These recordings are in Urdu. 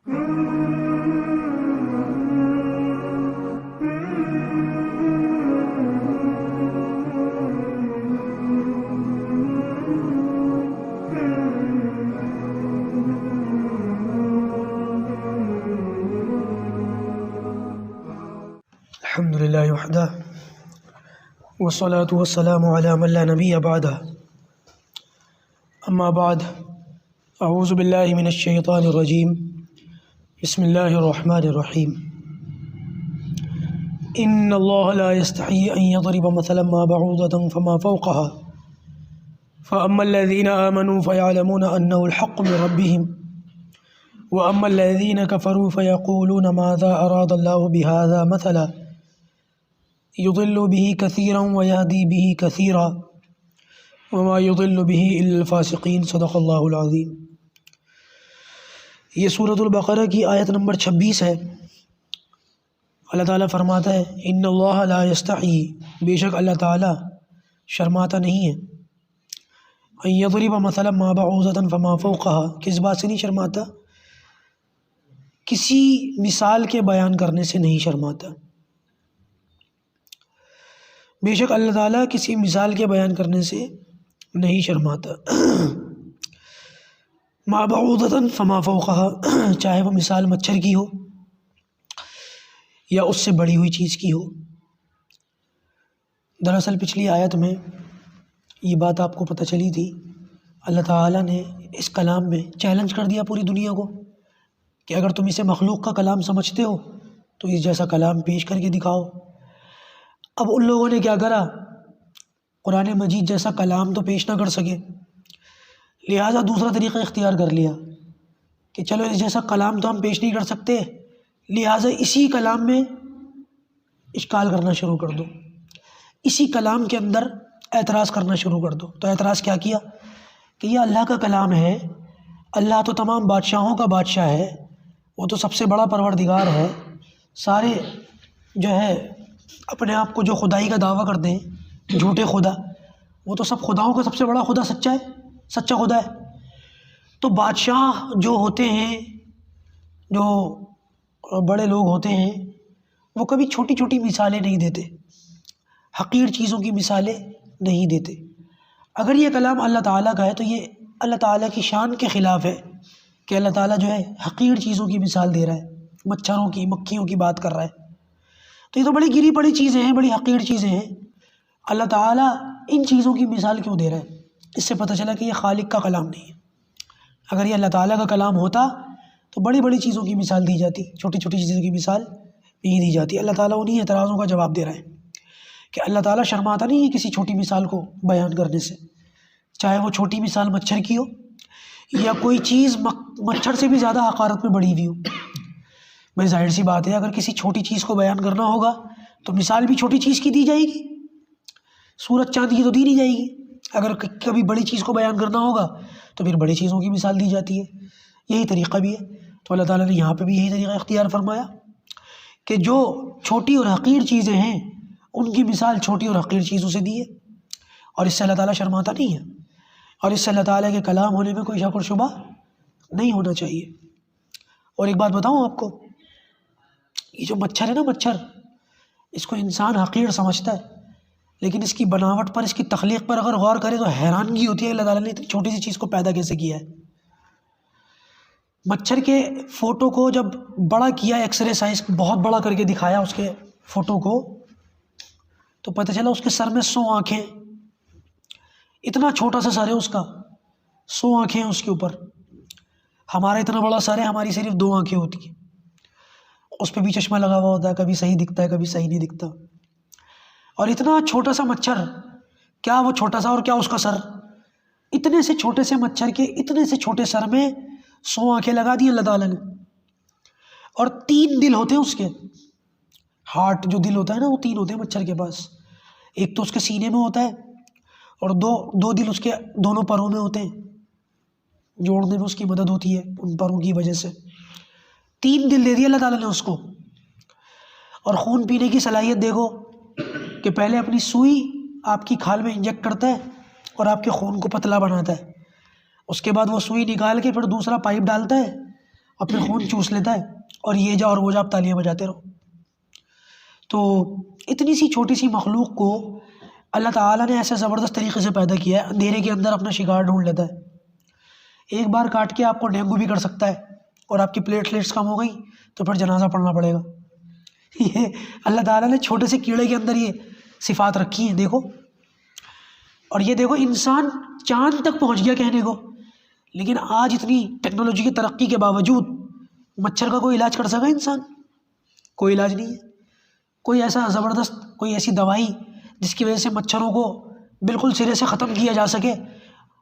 الحمد لله وحده والصلاة والسلام على من لا نبي بعده أما بعد أعوذ بالله من الشيطان الرجيم بسم الله الرحمن الرحيم إن الله لا يستحيي أن يضرب مثلا ما بعوضة فما فوقها فأما الذين آمنوا فيعلمون أنه الحق من ربهم وأما الذين كفروا فيقولون ماذا أراد الله بهذا مثلا يضل به كثيرا ويهدي به كثيرا وما يضل به إلا الفاسقين صدق اللہ العظیم۔ یہ سورۃ البقرہ کی آیت نمبر 26 ہے۔ اللہ تعالیٰ فرماتا ہے ان اللہ لا یستحیی، بے شک اللہ تعالیٰ شرماتا نہیں ہے، ان یضرب مثلا ما بعوضۃ فما فوقها، کس بات سے نہیں شرماتا؟ کسی مثال کے بیان کرنے سے نہیں شرماتا۔ بے شک اللہ تعالیٰ کسی مثال کے بیان کرنے سے نہیں شرماتا۔ ما بعوضۃ فما فوقها، چاہے وہ مثال مچھر کی ہو یا اس سے بڑی ہوئی چیز کی ہو۔ دراصل پچھلی آیت میں یہ بات آپ کو پتہ چلی تھی، اللہ تعالیٰ نے اس کلام میں چیلنج کر دیا پوری دنیا کو کہ اگر تم اسے مخلوق کا کلام سمجھتے ہو تو اس جیسا کلام پیش کر کے دکھاؤ۔ اب ان لوگوں نے کیا کرا؟ قرآن مجید جیسا کلام تو پیش نہ کر سکے، لہٰذا دوسرا طریقہ اختیار کر لیا کہ چلو اس جیسا کلام تو ہم پیش نہیں کر سکتے، لہٰذا اسی کلام میں اشکال کرنا شروع کر دو، اسی کلام کے اندر اعتراض کرنا شروع کر دو۔ تو اعتراض کیا کیا کہ یہ اللہ کا کلام ہے، اللہ تو تمام بادشاہوں کا بادشاہ ہے، وہ تو سب سے بڑا پروردگار ہے، سارے جو ہے اپنے آپ کو جو خدائی کا دعویٰ کرتے ہیں جھوٹے خدا، وہ تو سب خداؤں کا سب سے بڑا خدا سچا ہے، سچا خدا ہے۔ تو بادشاہ جو ہوتے ہیں، جو بڑے لوگ ہوتے ہیں، وہ کبھی چھوٹی چھوٹی مثالیں نہیں دیتے، حقیر چیزوں کی مثالیں نہیں دیتے۔ اگر یہ کلام اللہ تعالیٰ کا ہے تو یہ اللہ تعالیٰ کی شان کے خلاف ہے کہ اللہ تعالیٰ جو ہے حقیر چیزوں کی مثال دے رہا ہے، مچھروں کی، مکھیوں کی بات کر رہا ہے۔ تو یہ تو بڑی گری پڑی چیزیں ہیں، بڑی حقیر چیزیں ہیں، اللہ تعالیٰ ان چیزوں کی مثال کیوں دے رہا ہے؟ اس سے پتہ چلا کہ یہ خالق کا کلام نہیں ہے۔ اگر یہ اللہ تعالیٰ کا کلام ہوتا تو بڑی بڑی چیزوں کی مثال دی جاتی، چھوٹی چھوٹی چیزوں کی مثال نہیں دی جاتی۔ اللہ تعالیٰ انہی اعتراضوں کا جواب دے رہا ہے کہ اللہ تعالیٰ شرماتا نہیں ہے کسی چھوٹی مثال کو بیان کرنے سے، چاہے وہ چھوٹی مثال مچھر کی ہو یا کوئی چیز مچھر سے بھی زیادہ حقارت میں بڑھی ہوئی ہو۔ بھائی ظاہر سی بات ہے، اگر کسی چھوٹی چیز کو بیان کرنا ہوگا تو مثال بھی چھوٹی چیز کی دی جائے گی، سورج چاند کی تو دی نہیں جائے گی۔ اگر کبھی بڑی چیز کو بیان کرنا ہوگا تو پھر بڑی چیزوں کی مثال دی جاتی ہے، یہی طریقہ بھی ہے۔ تو اللہ تعالیٰ نے یہاں پہ بھی یہی طریقہ اختیار فرمایا کہ جو چھوٹی اور حقیر چیزیں ہیں ان کی مثال چھوٹی اور حقیر چیزوں سے دی ہے، اور اس سے اللہ تعالیٰ شرماتا نہیں ہے، اور اس سے اللہ تعالیٰ کے کلام ہونے میں کوئی شک و شبہ نہیں ہونا چاہیے۔ اور ایک بات بتاؤں آپ کو، یہ جو مچھر ہے نا، مچھر، اس کو انسان حقیر سمجھتا ہے، لیکن اس کی بناوٹ پر، اس کی تخلیق پر اگر غور کرے تو حیرانگی ہوتی ہے اللہ تعالیٰ نے اتنی چھوٹی سی چیز کو پیدا کیسے کیا ہے۔ مچھر کے فوٹو کو جب بڑا کیا، ایکس رے سائز بہت بڑا کر کے دکھایا اس کے فوٹو کو، تو پتہ چلا اس کے سر میں 100 آنکھیں، اتنا چھوٹا سا سر ہے اس کا، 100 آنکھیں ہیں اس کے اوپر۔ ہمارا اتنا بڑا سر ہے، ہماری صرف 2 آنکھیں ہوتی ہیں، اس پہ بھی چشمہ لگا ہوا ہوتا ہے، کبھی صحیح دکھتا ہے کبھی صحیح نہیں دکھتا۔ اور اتنا چھوٹا سا مچھر، کیا وہ چھوٹا سا اور کیا اس کا سر، اتنے سے چھوٹے سے مچھر کے اتنے سے چھوٹے سر میں 100 آنکھیں لگا دی اللہ تعالیٰ نے۔ اور 3 دل ہوتے ہیں اس کے، ہارٹ جو دل ہوتا ہے نا، وہ 3 ہوتے ہیں مچھر کے پاس، ایک تو اس کے سینے میں ہوتا ہے اور دو دل اس کے دونوں پروں میں ہوتے ہیں، جوڑنے میں اس کی مدد ہوتی ہے ان پروں کی وجہ سے۔ 3 دل دے دیا اللہ تعالیٰ نے اس کو۔ اور خون پینے کی صلاحیت دیکھو کہ پہلے اپنی سوئی آپ کی کھال میں انجیکٹ کرتا ہے اور آپ کے خون کو پتلا بناتا ہے، اس کے بعد وہ سوئی نکال کے پھر دوسرا پائپ ڈالتا ہے اور پھر خون چوس لیتا ہے اور یہ جا اور وہ جا آپ تالیاں بجاتے رہو۔ تو اتنی سی چھوٹی سی مخلوق کو اللہ تعالیٰ نے ایسے زبردست طریقے سے پیدا کیا ہے، اندھیرے کے اندر اپنا شکار ڈھونڈ لیتا ہے، ایک بار کاٹ کے آپ کو ڈینگو بھی کر سکتا ہے، اور آپ کی پلیٹلیٹس کم ہو گئی تو پھر جنازہ پڑھنا پڑے گا۔ یہ اللہ تعالیٰ نے چھوٹے سے کیڑے کے اندر یہ صفات رکھی ہیں، دیکھو۔ اور یہ دیکھو انسان چاند تک پہنچ گیا کہنے کو، لیکن آج اتنی ٹیکنالوجی کی ترقی کے باوجود مچھر کا کوئی علاج کر سکا انسان؟ کوئی علاج نہیں ہے، کوئی ایسا زبردست، کوئی ایسی دوائی جس کی وجہ سے مچھروں کو بالکل سرے سے ختم کیا جا سکے۔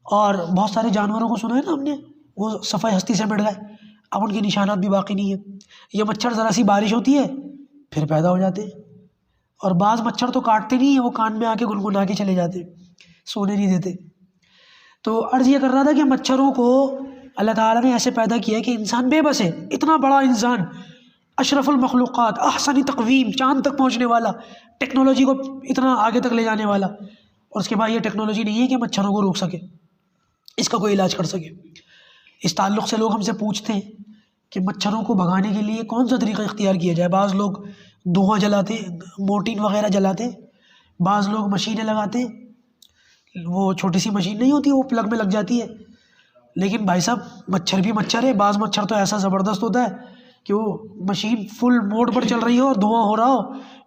اور بہت سارے جانوروں کو سنا ہے نا ہم نے، وہ صفحہ ہستی سے مٹ گئے، اب ان کے نشانات بھی باقی نہیں ہیں۔ یہ مچھر ذرا سی بارش ہوتی ہے پھر پیدا ہو جاتے ہیں، اور بعض مچھر تو کاٹتے نہیں ہیں، وہ کان میں آ کے گنگنا کے چلے جاتے ہیں، سونے نہیں دیتے۔ تو عرض یہ کر رہا تھا کہ مچھروں کو اللہ تعالیٰ نے ایسے پیدا کیا ہے کہ انسان بے بس ہے، اتنا بڑا انسان، اشرف المخلوقات، احسن تقویم، چاند تک پہنچنے والا، ٹیکنالوجی کو اتنا آگے تک لے جانے والا، اور اس کے بعد یہ ٹیکنالوجی نہیں ہے کہ مچھروں کو روک سکے، اس کا کوئی علاج کر سکے۔ اس تعلق سے لوگ ہم سے پوچھتے ہیں کہ مچھروں کو بھگانے کے لیے کون سا طریقہ اختیار کیا جائے۔ بعض لوگ دھواں جلاتے، مورٹین وغیرہ جلاتے، بعض لوگ مشینیں لگاتے، وہ چھوٹی سی مشین نہیں ہوتی، وہ پلگ میں لگ جاتی ہے، لیکن بھائی صاحب مچھر بھی مچھر ہے، بعض مچھر تو ایسا زبردست ہوتا ہے کہ وہ مشین فل موڈ پر چل رہی ہو اور دھواں ہو رہا ہو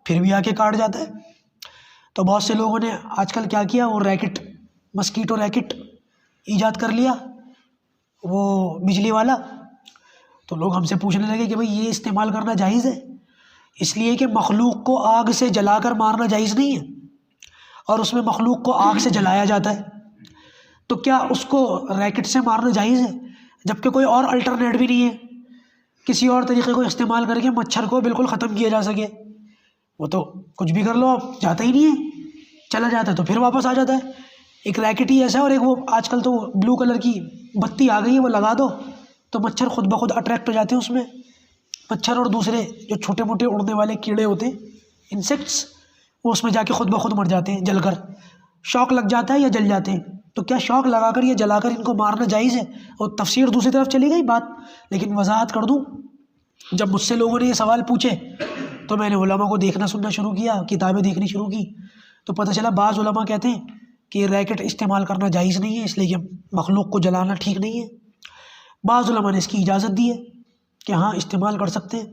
پھر بھی آ کے کاٹ جاتا ہے۔ تو بہت سے لوگوں نے آج کل کیا کیا، وہ ریکٹ، مسکیٹو ریکٹ ایجاد کر لیا، وہ بجلی والا۔ تو لوگ ہم سے پوچھنے لگے کہ بھئی یہ استعمال کرنا جائز ہے؟ اس لیے کہ مخلوق کو آگ سے جلا کر مارنا جائز نہیں ہے، اور اس میں مخلوق کو آگ سے جلایا جاتا ہے، تو کیا اس کو ریکٹ سے مارنا جائز ہے؟ جبکہ کوئی اور الٹرنیٹ بھی نہیں ہے، کسی اور طریقے کو استعمال کر کے مچھر کو بالکل ختم کیا جا سکے۔ وہ تو کچھ بھی کر لو آپ، جاتا ہی نہیں ہے، چلا جاتا ہے تو پھر واپس آ جاتا ہے۔ ایک ریکٹ ہی ایسا ہے، اور ایک وہ آج کل تو بلو کلر کی بتی آ گئی ہے، وہ لگا دو تو مچھر خود بخود اٹریکٹ ہو جاتے ہیں اس میں، مچھر اور دوسرے جو چھوٹے موٹے اڑنے والے کیڑے ہوتے ہیں، انسیکٹس، وہ اس میں جا کے خود بخود مر جاتے ہیں جل کر، شوک لگ جاتا ہے یا جل جاتے ہیں۔ تو کیا شوک لگا کر یا جلا کر ان کو مارنا جائز ہے؟ اور تفسیر دوسری طرف چلی گئی بات، لیکن وضاحت کر دوں، جب مجھ سے لوگوں نے یہ سوال پوچھے تو میں نے علماء کو دیکھنا سننا شروع کیا، کتابیں دیکھنی شروع کی، تو پتہ چلا بعض علماء کہتے ہیں کہ یہ ریکٹ استعمال کرنا جائز نہیں ہے، اس لیے کہ مخلوق کو جلانا ٹھیک نہیں ہے۔ بعض علماء نے اس کی اجازت دی ہے کہ ہاں استعمال کر سکتے ہیں۔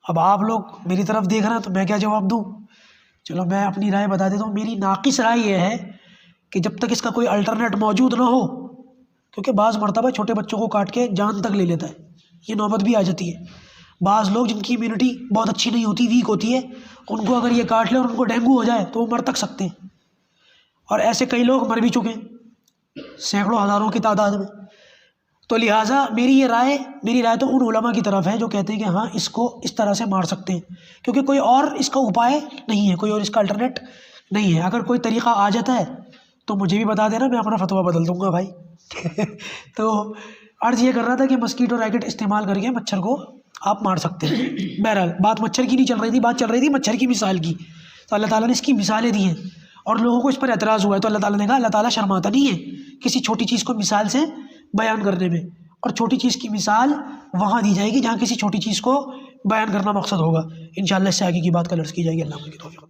اب آپ لوگ میری طرف دیکھ رہے ہیں تو میں کیا جواب دوں؟ چلو میں اپنی رائے بتا دیتا ہوں۔ میری ناقص رائے یہ ہے کہ جب تک اس کا کوئی الٹرنیٹ موجود نہ ہو، کیونکہ بعض مرتبہ چھوٹے بچوں کو کاٹ کے جان تک لے لیتا ہے، یہ نوبت بھی آ جاتی ہے۔ بعض لوگ جن کی امیونٹی بہت اچھی نہیں ہوتی، ویک ہوتی ہے، ان کو اگر یہ کاٹ لے اور ان کو ڈینگو ہو جائے تو وہ مر تک سکتے ہیں، اور ایسے کئی لوگ مر بھی چکے ہیں، سینکڑوں ہزاروں کی تعداد میں۔ تو لہٰذا میری رائے تو ان علماء کی طرف ہے جو کہتے ہیں کہ ہاں اس کو اس طرح سے مار سکتے ہیں، کیونکہ کوئی اور اس کا اپائے نہیں ہے، کوئی اور اس کا الٹرنیٹ نہیں ہے۔ اگر کوئی طریقہ آ جاتا ہے تو مجھے بھی بتا دینا، میں اپنا فتویٰ بدل دوں گا بھائی۔ تو عرض یہ کر رہا تھا کہ مسکیٹو ریکٹ استعمال کر کے مچھر کو آپ مار سکتے ہیں۔ بہرحال بات مچھر کی نہیں چل رہی تھی، بات چل رہی تھی مچھر کی مثال کی۔ تو اللہ تعالیٰ نے اس کی مثالیں دی ہیں، اور لوگوں کو اس پر اعتراض ہوا ہے، تو اللہ تعالیٰ نے کہا اللہ تعالیٰ شرماتا نہیں ہے کسی چھوٹی چیز کو مثال سے بیان کرنے میں، اور چھوٹی چیز کی مثال وہاں دی جائے گی جہاں کسی چھوٹی چیز کو بیان کرنا مقصد ہوگا۔ انشاءاللہ اس سے آگے کی بات کل عرض کی جائے گی۔ اللہ کی توفیق۔